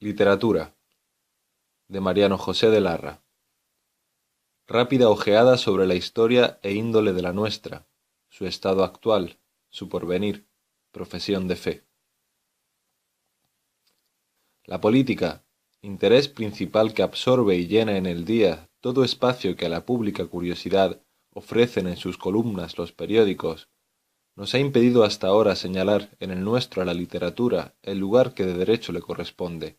Literatura, de Mariano José de Larra. Rápida ojeada sobre la historia e índole de la nuestra, su estado actual, su porvenir, profesión de fe. La política, interés principal que absorbe y llena en el día todo espacio que a la pública curiosidad ofrecen en sus columnas los periódicos, nos ha impedido hasta ahora señalar en el nuestro a la literatura el lugar que de derecho le corresponde.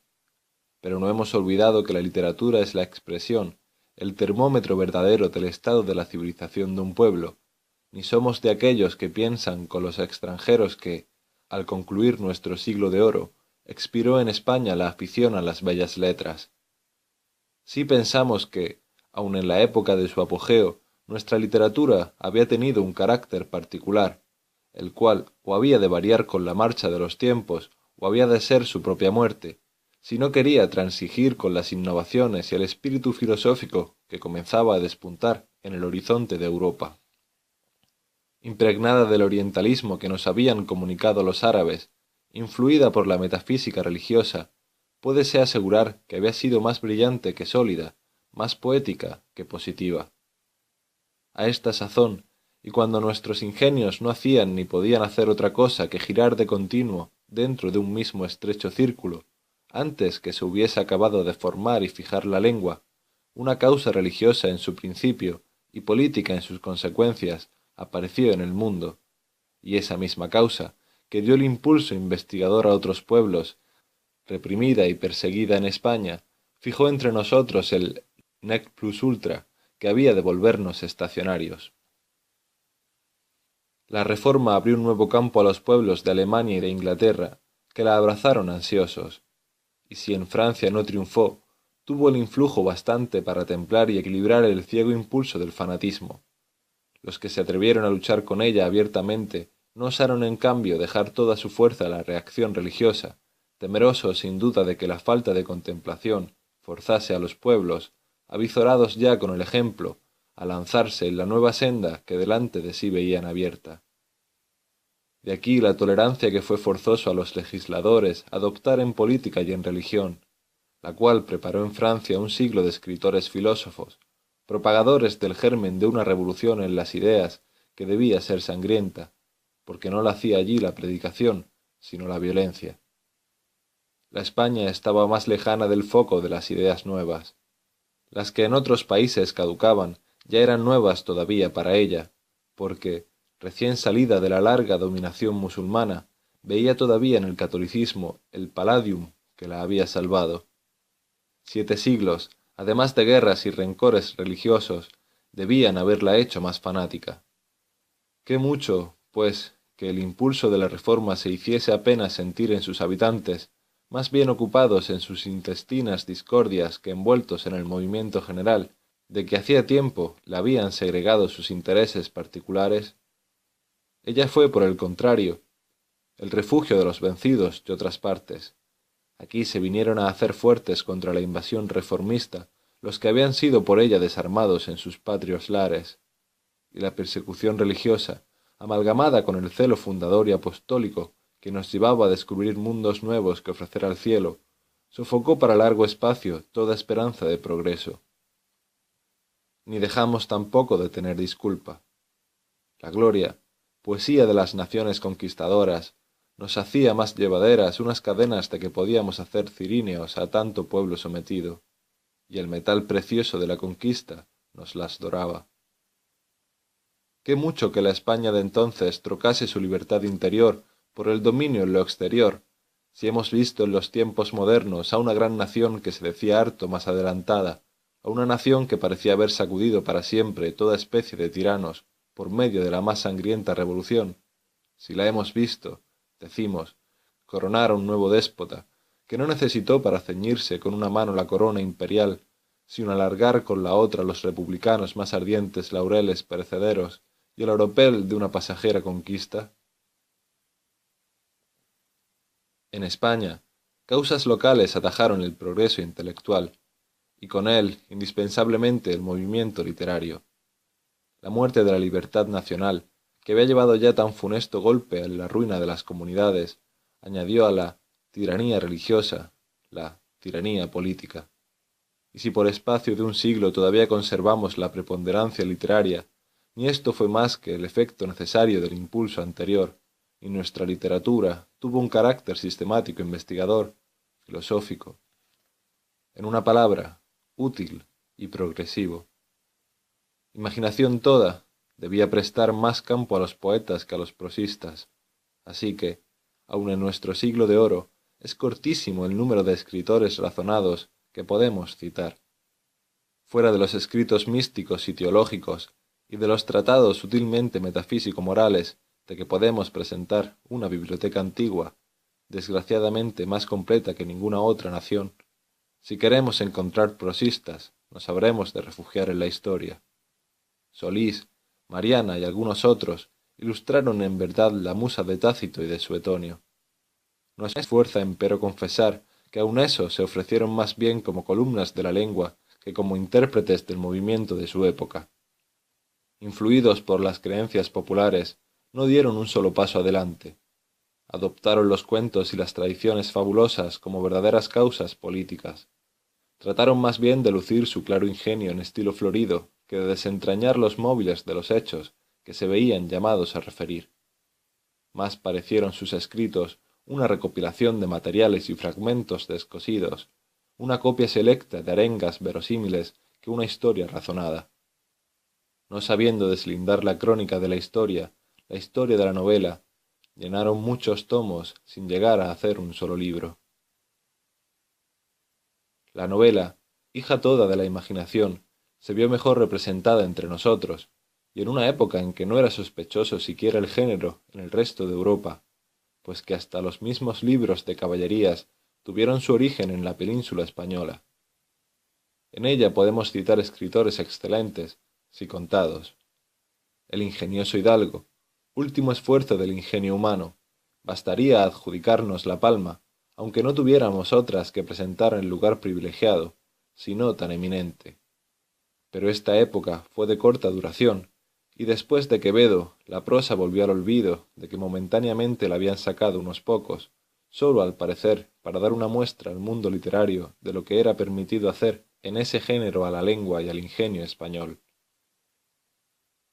Pero no hemos olvidado que la literatura es la expresión, el termómetro verdadero del estado de la civilización de un pueblo, ni somos de aquellos que piensan con los extranjeros que, al concluir nuestro siglo de oro, expiró en España la afición a las bellas letras. Sí pensamos que, aun en la época de su apogeo, nuestra literatura había tenido un carácter particular, el cual o había de variar con la marcha de los tiempos, o había de ser su propia muerte, si no quería transigir con las innovaciones y el espíritu filosófico que comenzaba a despuntar en el horizonte de Europa. Impregnada del orientalismo que nos habían comunicado los árabes, influida por la metafísica religiosa, puédese asegurar que había sido más brillante que sólida, más poética que positiva. A esta sazón, y cuando nuestros ingenios no hacían ni podían hacer otra cosa que girar de continuo dentro de un mismo estrecho círculo, antes que se hubiese acabado de formar y fijar la lengua, una causa religiosa en su principio y política en sus consecuencias apareció en el mundo, y esa misma causa, que dio el impulso investigador a otros pueblos, reprimida y perseguida en España, fijó entre nosotros el nec plus ultra que había de volvernos estacionarios. La Reforma abrió un nuevo campo a los pueblos de Alemania y de Inglaterra, que la abrazaron ansiosos, y si en Francia no triunfó, tuvo el influjo bastante para templar y equilibrar el ciego impulso del fanatismo. Los que se atrevieron a luchar con ella abiertamente no osaron en cambio dejar toda su fuerza a la reacción religiosa, temerosos sin duda de que la falta de contemplación forzase a los pueblos, avizorados ya con el ejemplo, a lanzarse en la nueva senda que delante de sí veían abierta. De aquí la tolerancia que fue forzoso a los legisladores adoptar en política y en religión, la cual preparó en Francia un siglo de escritores filósofos, propagadores del germen de una revolución en las ideas que debía ser sangrienta, porque no la hacía allí la predicación, sino la violencia. La España estaba más lejana del foco de las ideas nuevas. Las que en otros países caducaban ya eran nuevas todavía para ella, porque, recién salida de la larga dominación musulmana, veía todavía en el catolicismo el palladium que la había salvado. 7 siglos, además de guerras y rencores religiosos, debían haberla hecho más fanática. Qué mucho, pues, que el impulso de la Reforma se hiciese apenas sentir en sus habitantes, más bien ocupados en sus intestinas discordias que envueltos en el movimiento general, de que hacía tiempo le habían segregado sus intereses particulares. Ella fue, por el contrario, el refugio de los vencidos de otras partes. Aquí se vinieron a hacer fuertes contra la invasión reformista los que habían sido por ella desarmados en sus patrios lares, y la persecución religiosa, amalgamada con el celo fundador y apostólico que nos llevaba a descubrir mundos nuevos que ofrecer al cielo, sofocó para largo espacio toda esperanza de progreso. Ni dejamos tampoco de tener disculpa. La gloria, poesía de las naciones conquistadoras, nos hacía más llevaderas unas cadenas de que podíamos hacer ciríneos a tanto pueblo sometido, y el metal precioso de la conquista nos las doraba. Qué mucho que la España de entonces trocase su libertad interior por el dominio en lo exterior, si hemos visto en los tiempos modernos a una gran nación que se decía harto más adelantada, a una nación que parecía haber sacudido para siempre toda especie de tiranos por medio de la más sangrienta revolución, si la hemos visto, decimos, coronar a un nuevo déspota, que no necesitó para ceñirse con una mano la corona imperial, sino alargar con la otra los republicanos más ardientes laureles perecederos y el oropel de una pasajera conquista. En España, causas locales atajaron el progreso intelectual, y con él, indispensablemente, el movimiento literario. La muerte de la libertad nacional, que había llevado ya tan funesto golpe a la ruina de las comunidades, añadió a la tiranía religiosa, la tiranía política. Y si por espacio de un siglo todavía conservamos la preponderancia literaria, ni esto fue más que el efecto necesario del impulso anterior, y nuestra literatura tuvo un carácter sistemático, investigador, filosófico, en una palabra, útil y progresivo. Imaginación toda debía prestar más campo a los poetas que a los prosistas, así que, aun en nuestro siglo de oro, es cortísimo el número de escritores razonados que podemos citar. Fuera de los escritos místicos y teológicos, y de los tratados sutilmente metafísico-morales de que podemos presentar una biblioteca antigua, desgraciadamente más completa que ninguna otra nación, si queremos encontrar prosistas, nos habremos de refugiar en la historia. Solís, Mariana y algunos otros ilustraron en verdad la musa de Tácito y de Suetonio. No es fuerza empero confesar que aun esos se ofrecieron más bien como columnas de la lengua que como intérpretes del movimiento de su época. Influidos por las creencias populares, no dieron un solo paso adelante. Adoptaron los cuentos y las tradiciones fabulosas como verdaderas causas políticas. Trataron más bien de lucir su claro ingenio en estilo florido que de desentrañar los móviles de los hechos que se veían llamados a referir. Más parecieron sus escritos una recopilación de materiales y fragmentos descosidos, una copia selecta de arengas verosímiles que una historia razonada. No sabiendo deslindar la crónica de la historia de la novela, llenaron muchos tomos sin llegar a hacer un solo libro. La novela, hija toda de la imaginación, se vio mejor representada entre nosotros, y en una época en que no era sospechoso siquiera el género en el resto de Europa, pues que hasta los mismos libros de caballerías tuvieron su origen en la península española. En ella podemos citar escritores excelentes, si contados. El ingenioso Hidalgo, último esfuerzo del ingenio humano, bastaría a adjudicarnos la palma, aunque no tuviéramos otras que presentar en lugar privilegiado, sino tan eminente. Pero esta época fue de corta duración, y después de Quevedo, la prosa volvió al olvido de que momentáneamente la habían sacado unos pocos, sólo al parecer para dar una muestra al mundo literario de lo que era permitido hacer en ese género a la lengua y al ingenio español.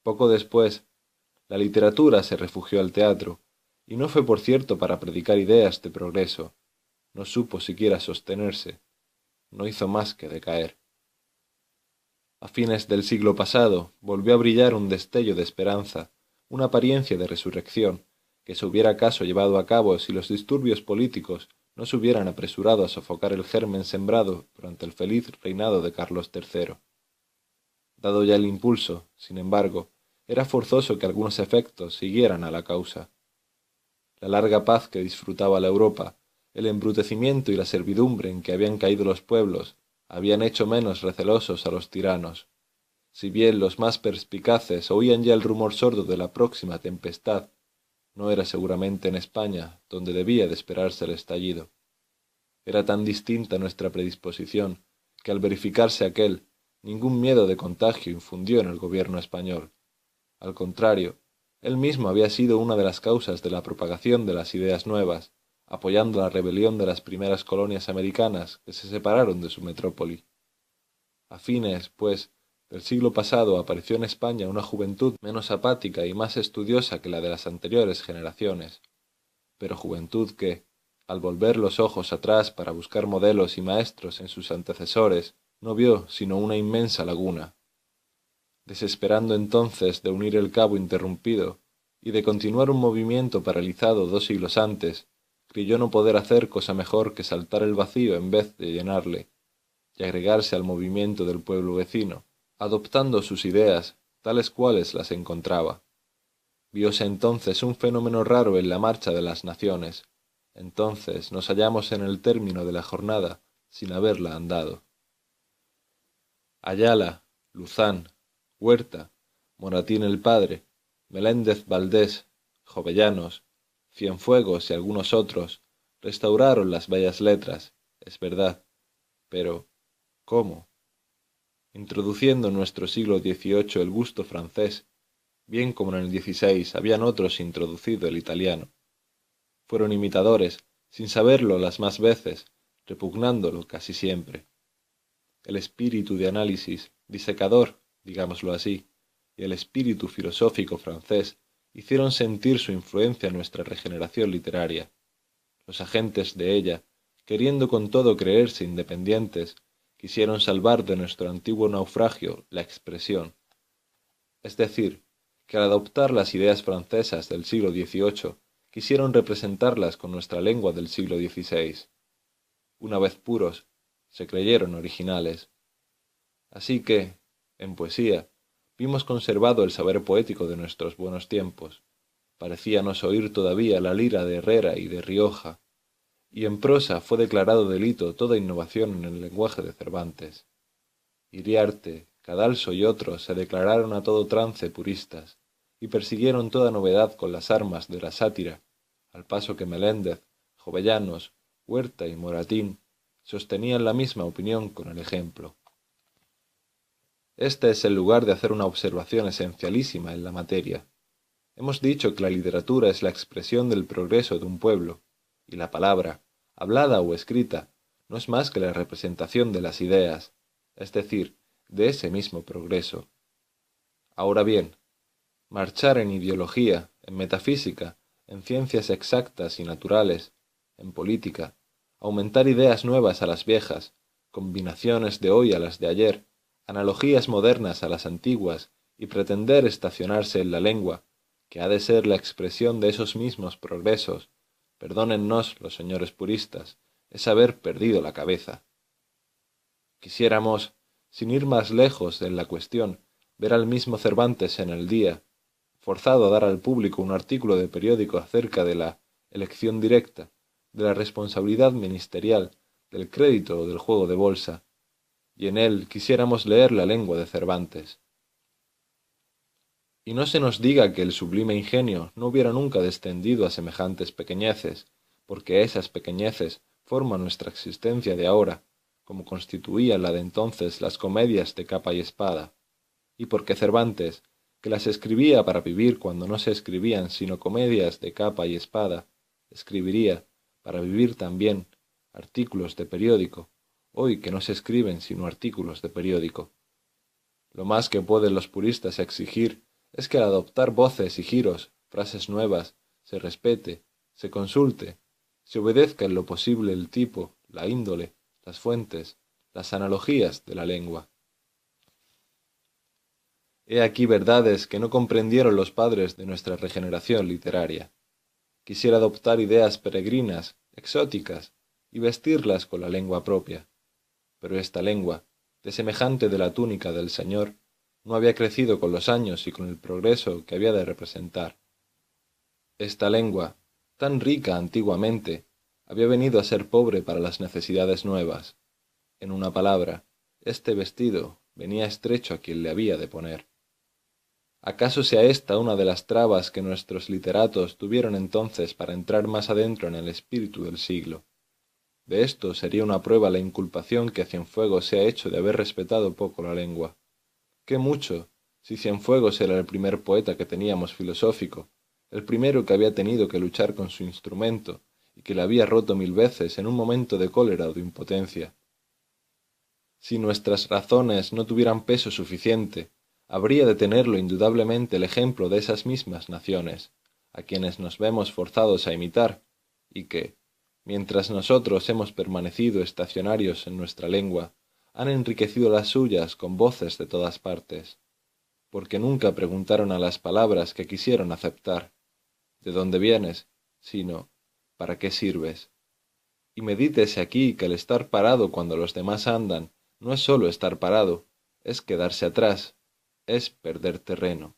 Poco después, la literatura se refugió al teatro, y no fue por cierto para predicar ideas de progreso, no supo siquiera sostenerse, no hizo más que decaer. A fines del siglo pasado volvió a brillar un destello de esperanza, una apariencia de resurrección, que se hubiera acaso llevado a cabo si los disturbios políticos no se hubieran apresurado a sofocar el germen sembrado durante el feliz reinado de Carlos III. Dado ya el impulso, sin embargo, era forzoso que algunos efectos siguieran a la causa. La larga paz que disfrutaba la Europa, el embrutecimiento y la servidumbre en que habían caído los pueblos, habían hecho menos recelosos a los tiranos. Si bien los más perspicaces oían ya el rumor sordo de la próxima tempestad, no era seguramente en España donde debía de esperarse el estallido. Era tan distinta nuestra predisposición, que al verificarse aquel, ningún miedo de contagio infundió en el gobierno español. Al contrario, él mismo había sido una de las causas de la propagación de las ideas nuevas, apoyando la rebelión de las primeras colonias americanas que se separaron de su metrópoli. A fines, pues, del siglo pasado apareció en España una juventud menos apática y más estudiosa que la de las anteriores generaciones, pero juventud que, al volver los ojos atrás para buscar modelos y maestros en sus antecesores, no vio sino una inmensa laguna. Desesperando entonces de unir el cabo interrumpido y de continuar un movimiento paralizado 2 siglos antes, creyó no poder hacer cosa mejor que saltar el vacío en vez de llenarle, y agregarse al movimiento del pueblo vecino, adoptando sus ideas, tales cuales las encontraba. Vióse entonces un fenómeno raro en la marcha de las naciones. Entonces nos hallamos en el término de la jornada, sin haberla andado. Ayala, Luzán, Huerta, Moratín el Padre, Meléndez Valdés, Jovellanos, Cienfuegos y algunos otros restauraron las bellas letras, es verdad, pero ¿cómo? Introduciendo en nuestro siglo XVIII el gusto francés, bien como en el XVI habían otros introducido el italiano. Fueron imitadores, sin saberlo las más veces, repugnándolo casi siempre. El espíritu de análisis, disecador, digámoslo así, y el espíritu filosófico francés hicieron sentir su influencia en nuestra regeneración literaria. Los agentes de ella, queriendo con todo creerse independientes, quisieron salvar de nuestro antiguo naufragio la expresión. Es decir, que al adoptar las ideas francesas del siglo XVIII, quisieron representarlas con nuestra lengua del siglo XVI. Una vez puros, se creyeron originales. Así que, en poesía, vimos conservado el saber poético de nuestros buenos tiempos. Parecíanos oír todavía la lira de Herrera y de Rioja, y en prosa fue declarado delito toda innovación en el lenguaje de Cervantes. Iriarte, Cadalso y otros se declararon a todo trance puristas, y persiguieron toda novedad con las armas de la sátira, al paso que Meléndez, Jovellanos, Huerta y Moratín sostenían la misma opinión con el ejemplo. Este es el lugar de hacer una observación esencialísima en la materia. Hemos dicho que la literatura es la expresión del progreso de un pueblo, y la palabra, hablada o escrita, no es más que la representación de las ideas, es decir, de ese mismo progreso. Ahora bien, marchar en ideología, en metafísica, en ciencias exactas y naturales, en política, aumentar ideas nuevas a las viejas, combinaciones de hoy a las de ayer, analogías modernas a las antiguas, y pretender estacionarse en la lengua, que ha de ser la expresión de esos mismos progresos, perdónennos los señores puristas, es haber perdido la cabeza. Quisiéramos, sin ir más lejos en la cuestión, ver al mismo Cervantes en El Día, forzado a dar al público un artículo de periódico acerca de la elección directa, de la responsabilidad ministerial, del crédito o del juego de bolsa, y en él quisiéramos leer la lengua de Cervantes. Y no se nos diga que el sublime ingenio no hubiera nunca descendido a semejantes pequeñeces, porque esas pequeñeces forman nuestra existencia de ahora, como constituían la de entonces las comedias de capa y espada, y porque Cervantes, que las escribía para vivir cuando no se escribían sino comedias de capa y espada, escribiría, para vivir también, artículos de periódico, hoy que no se escriben sino artículos de periódico. Lo más que pueden los puristas exigir es que al adoptar voces y giros, frases nuevas, se respete, se consulte, se obedezca en lo posible el tipo, la índole, las fuentes, las analogías de la lengua. He aquí verdades que no comprendieron los padres de nuestra regeneración literaria. Quisiera adoptar ideas peregrinas, exóticas, y vestirlas con la lengua propia. Pero esta lengua, de semejante de la túnica del Señor, no había crecido con los años y con el progreso que había de representar. Esta lengua, tan rica antiguamente, había venido a ser pobre para las necesidades nuevas. En una palabra, este vestido venía estrecho a quien le había de poner. ¿Acaso sea esta una de las trabas que nuestros literatos tuvieron entonces para entrar más adentro en el espíritu del siglo? De esto sería una prueba la inculpación que a Cienfuegos se ha hecho de haber respetado poco la lengua. ¡Qué mucho! Si Cienfuegos era el primer poeta que teníamos filosófico, el primero que había tenido que luchar con su instrumento, y que le había roto 1000 veces en un momento de cólera o de impotencia. Si nuestras razones no tuvieran peso suficiente, habría de tenerlo indudablemente el ejemplo de esas mismas naciones, a quienes nos vemos forzados a imitar, y que, mientras nosotros hemos permanecido estacionarios en nuestra lengua, han enriquecido las suyas con voces de todas partes, porque nunca preguntaron a las palabras que quisieron aceptar, ¿de dónde vienes?, sino, ¿para qué sirves? Y medítese aquí que el estar parado cuando los demás andan no es sólo estar parado, es quedarse atrás, es perder terreno.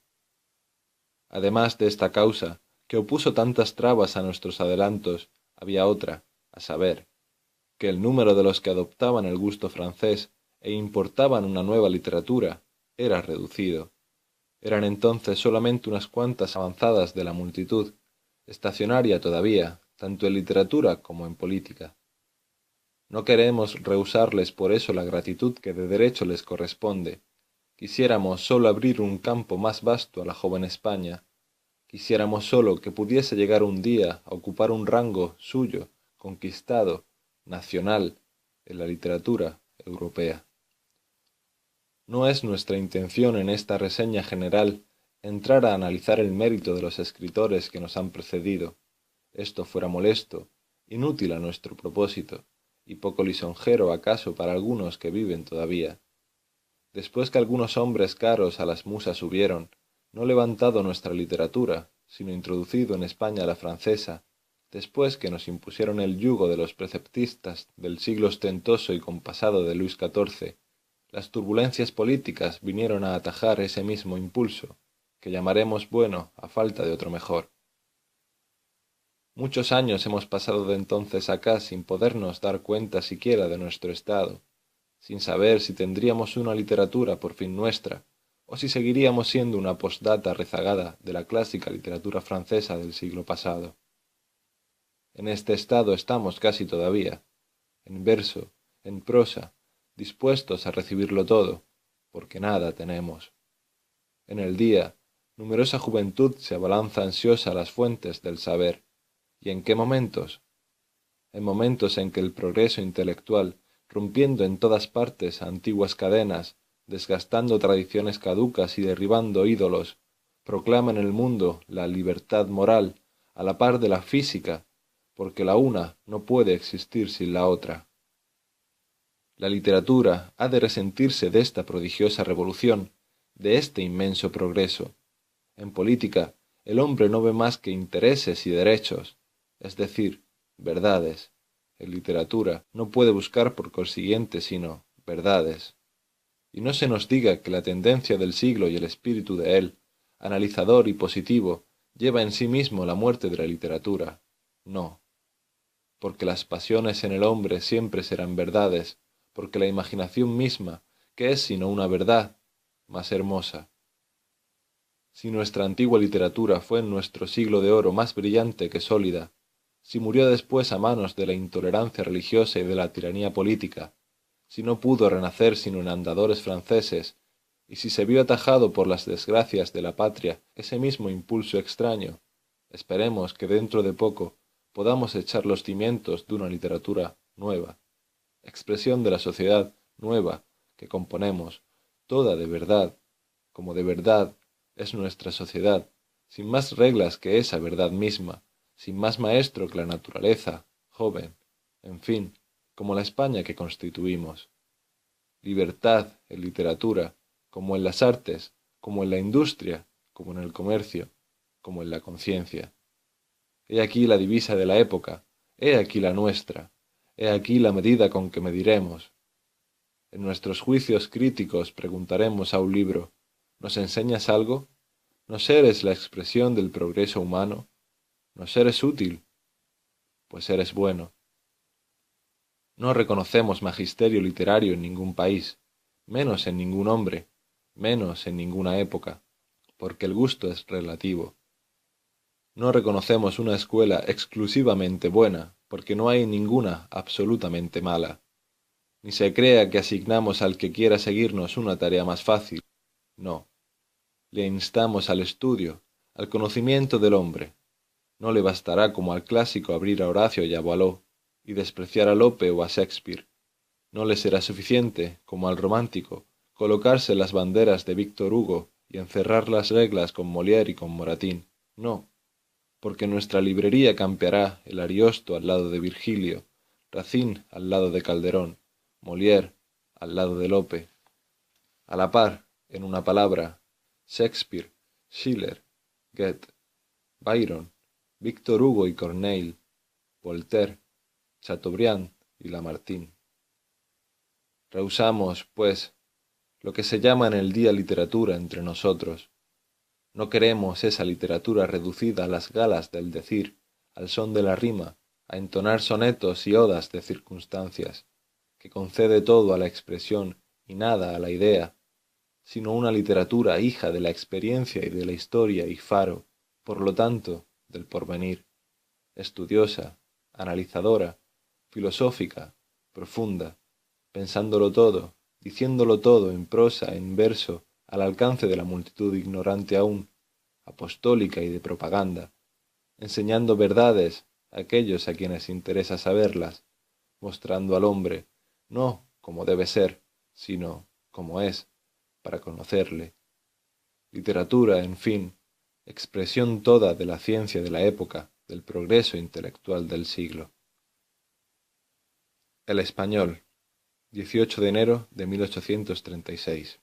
Además de esta causa, que opuso tantas trabas a nuestros adelantos, había otra, a saber, que el número de los que adoptaban el gusto francés e importaban una nueva literatura era reducido. Eran entonces solamente unas cuantas avanzadas de la multitud, estacionaria todavía, tanto en literatura como en política. No queremos rehusarles por eso la gratitud que de derecho les corresponde. Quisiéramos sólo abrir un campo más vasto a la joven España. Quisiéramos sólo que pudiese llegar un día a ocupar un rango suyo, conquistado, nacional, en la literatura europea. No es nuestra intención en esta reseña general entrar a analizar el mérito de los escritores que nos han precedido. Esto fuera molesto, inútil a nuestro propósito, y poco lisonjero acaso para algunos que viven todavía. Después que algunos hombres caros a las musas hubieron, no levantado nuestra literatura, sino introducido en España la francesa, después que nos impusieron el yugo de los preceptistas del siglo ostentoso y compasado de Luis XIV, las turbulencias políticas vinieron a atajar ese mismo impulso, que llamaremos bueno a falta de otro mejor. Muchos años hemos pasado de entonces acá sin podernos dar cuenta siquiera de nuestro estado, sin saber si tendríamos una literatura por fin nuestra, o si seguiríamos siendo una postdata rezagada de la clásica literatura francesa del siglo pasado. En este estado estamos casi todavía, en verso, en prosa, dispuestos a recibirlo todo, porque nada tenemos. En el día, numerosa juventud se abalanza ansiosa a las fuentes del saber. ¿Y en qué momentos? En momentos en que el progreso intelectual, rompiendo en todas partes antiguas cadenas, desgastando tradiciones caducas y derribando ídolos, proclama en el mundo la libertad moral a la par de la física, porque la una no puede existir sin la otra. La literatura ha de resentirse de esta prodigiosa revolución, de este inmenso progreso. En política, el hombre no ve más que intereses y derechos, es decir, verdades. En literatura no puede buscar por consiguiente sino verdades. Y no se nos diga que la tendencia del siglo y el espíritu de él, analizador y positivo, lleva en sí mismo la muerte de la literatura. No. Porque las pasiones en el hombre siempre serán verdades, porque la imaginación misma, que es sino una verdad, más hermosa. Si nuestra antigua literatura fue en nuestro siglo de oro más brillante que sólida, si murió después a manos de la intolerancia religiosa y de la tiranía política, si no pudo renacer sino en andadores franceses, y si se vio atajado por las desgracias de la patria ese mismo impulso extraño, esperemos que dentro de poco podamos echar los cimientos de una literatura nueva, expresión de la sociedad nueva que componemos, toda de verdad, como de verdad es nuestra sociedad, sin más reglas que esa verdad misma, sin más maestro que la naturaleza, joven, en fin, como la España que constituimos. Libertad en literatura, como en las artes, como en la industria, como en el comercio, como en la conciencia. He aquí la divisa de la época, he aquí la nuestra, he aquí la medida con que mediremos. En nuestros juicios críticos preguntaremos a un libro, ¿nos enseñas algo? ¿Nos eres la expresión del progreso humano? ¿Nos eres útil? Pues eres bueno. No reconocemos magisterio literario en ningún país, menos en ningún hombre, menos en ninguna época, porque el gusto es relativo. No reconocemos una escuela exclusivamente buena, porque no hay ninguna absolutamente mala. Ni se crea que asignamos al que quiera seguirnos una tarea más fácil. No. Le instamos al estudio, al conocimiento del hombre. No le bastará como al clásico abrir a Horacio y a Boileau, y despreciar a Lope o a Shakespeare. No le será suficiente, como al romántico, colocarse las banderas de Víctor Hugo y encerrar las reglas con Molière y con Moratín. No, porque nuestra librería campeará el Ariosto al lado de Virgilio, Racine al lado de Calderón, Molière al lado de Lope. A la par, en una palabra, Shakespeare, Schiller, Goethe, Byron, Víctor Hugo y Corneille, Voltaire, Chateaubriand y Lamartine. Rehusamos, pues, lo que se llama en el día literatura entre nosotros. No queremos esa literatura reducida a las galas del decir, al son de la rima, a entonar sonetos y odas de circunstancias, que concede todo a la expresión y nada a la idea, sino una literatura hija de la experiencia y de la historia y faro, por lo tanto, del porvenir, estudiosa, analizadora, filosófica, profunda, pensándolo todo, diciéndolo todo en prosa, en verso, al alcance de la multitud ignorante aún, apostólica y de propaganda, enseñando verdades a aquellos a quienes interesa saberlas, mostrando al hombre, no como debe ser, sino como es, para conocerle. Literatura, en fin, expresión toda de la ciencia de la época, del progreso intelectual del siglo. El Español, 18 de enero de 1836.